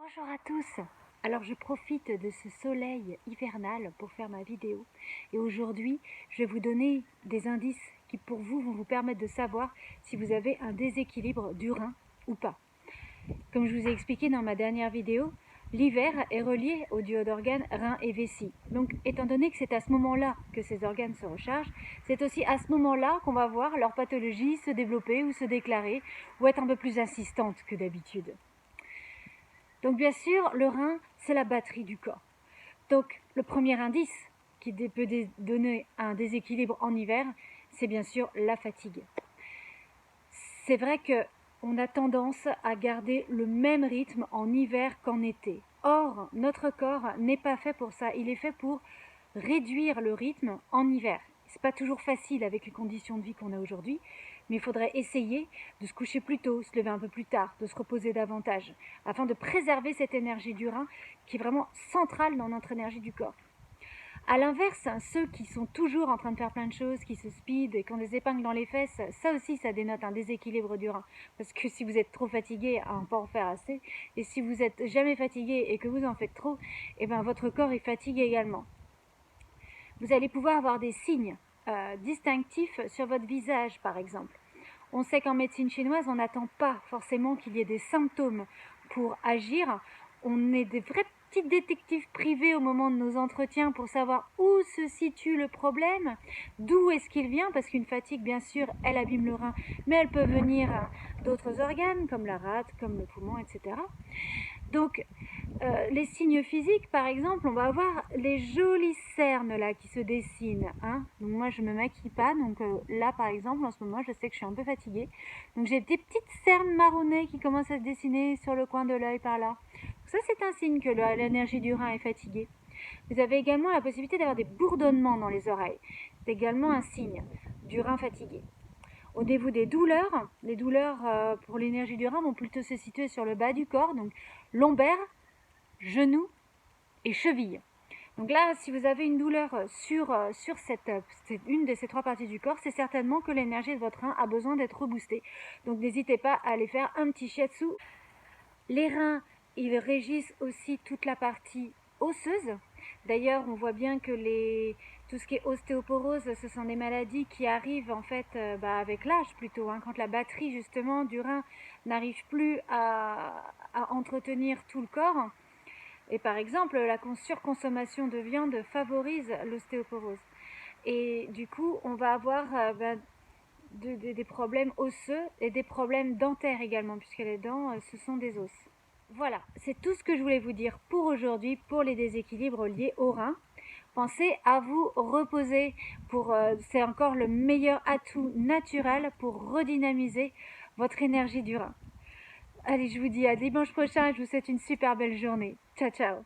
Bonjour à tous. Alors je profite de ce soleil hivernal pour faire ma vidéo et aujourd'hui je vais vous donner des indices qui pour vous vont vous permettre de savoir si vous avez un déséquilibre du rein ou pas. Comme je vous ai expliqué dans ma dernière vidéo, l'hiver est relié au duo d'organes rein et vessie. Donc étant donné que c'est à ce moment-là que ces organes se rechargent, c'est aussi à ce moment-là qu'on va voir leur pathologie se développer ou se déclarer ou être un peu plus insistante que d'habitude. Donc bien sûr, le rein, c'est la batterie du corps. Donc le premier indice qui peut donner un déséquilibre en hiver, c'est bien sûr la fatigue. C'est vrai qu'on a tendance à garder le même rythme en hiver qu'en été. Or, notre corps n'est pas fait pour ça. Il est fait pour réduire le rythme en hiver. C'est pas toujours facile avec les conditions de vie qu'on a aujourd'hui, mais il faudrait essayer de se coucher plus tôt, se lever un peu plus tard, de se reposer davantage, afin de préserver cette énergie du rein qui est vraiment centrale dans notre énergie du corps. A l'inverse, ceux qui sont toujours en train de faire plein de choses, qui se speedent et qui ont des épingles dans les fesses, ça aussi ça dénote un déséquilibre du rein. Parce que si vous êtes trop fatigué à ne pas en faire assez, et si vous êtes jamais fatigué et que vous en faites trop, et ben votre corps est fatigué également. Vous allez pouvoir avoir des signes distinctifs sur votre visage par exemple. On sait qu'en médecine chinoise, on n'attend pas forcément qu'il y ait des symptômes pour agir. On est des vrais petits détectives privés au moment de nos entretiens pour savoir où se situe le problème, d'où est-ce qu'il vient, parce qu'une fatigue, bien sûr, elle abîme le rein, mais elle peut venir d'autres organes, comme la rate, comme le poumon, etc. Donc, les signes physiques, par exemple, on va avoir les jolies cernes là qui se dessinent. Hein. Donc moi, je me maquille pas. Donc là, par exemple, en ce moment, je sais que je suis un peu fatiguée. Donc j'ai des petites cernes marronnées qui commencent à se dessiner sur le coin de l'œil par là. Donc ça, c'est un signe que l'énergie du rein est fatiguée. Vous avez également la possibilité d'avoir des bourdonnements dans les oreilles. C'est également un signe du rein fatigué. Au niveau des douleurs, les douleurs pour l'énergie du rein vont plutôt se situer sur le bas du corps, donc lombaire, genou et cheville. Donc là, si vous avez une douleur sur une de ces trois parties du corps, c'est certainement que l'énergie de votre rein a besoin d'être reboostée. Donc n'hésitez pas à aller faire un petit shiatsu. Les reins, ils régissent aussi toute la partie osseuse. D'ailleurs, on voit bien que tout ce qui est ostéoporose, ce sont des maladies qui arrivent en fait avec l'âge plutôt, hein, quand la batterie justement du rein n'arrive plus à entretenir tout le corps. Et par exemple, la surconsommation de viande favorise l'ostéoporose. Et du coup, on va avoir des problèmes osseux et des problèmes dentaires également, puisque les dents, ce sont des os. Voilà, c'est tout ce que je voulais vous dire pour aujourd'hui, pour les déséquilibres liés au rein. Pensez à vous reposer, c'est encore le meilleur atout naturel pour redynamiser votre énergie du rein. Allez, je vous dis à dimanche prochain, je vous souhaite une super belle journée. Ciao, ciao.